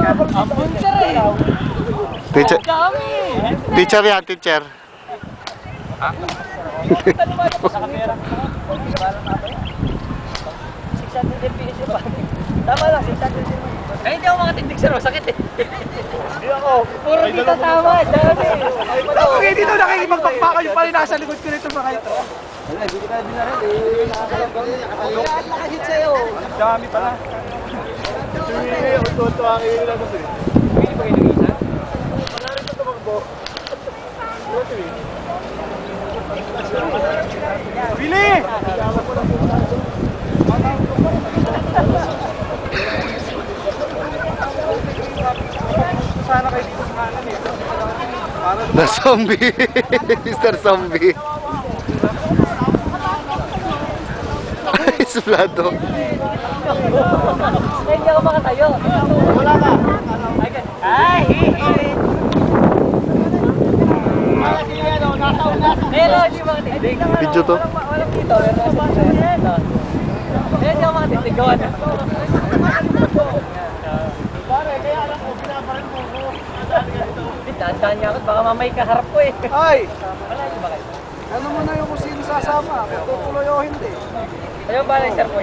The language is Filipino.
Ambon sir eh. Teacher. Dami. Teacher yan, teacher. Sa kamera. 600 FPS pa. Tama lang, 600 FPS. Ay, hindi ako makatindig sir, masakit eh. Hindi ako. Puro dito tama, dami. Okay, dito nakikipagpakpaka yung pala nasa likod ko nito mga ito. Wala, hindi ka din na rin eh. Lahat nakahit sa'yo. Dami pala. Tuwa kayo nila kasi. Pili ba kayo nag-isa? Wala rin ito tumakbo. Bili! Sana kayo dito sa kanan eh. The zombie. Mr. Zombie. Ay, suplado. Hindi ako makatayo. Wala ka. Ay, pero hindi makatindig. Video to? Walang dito. Hindi ako makatindig. Gawa na. Pare, kaya alam ko, binabaran mo ko. Tandaan niya ako. Baka mamay kaharap ko eh. Ay! Wala niyo ba kayo? Ano mo na yung kung sino sasama? Kung tutuloy o hindi. Ayaw ba lang sir po?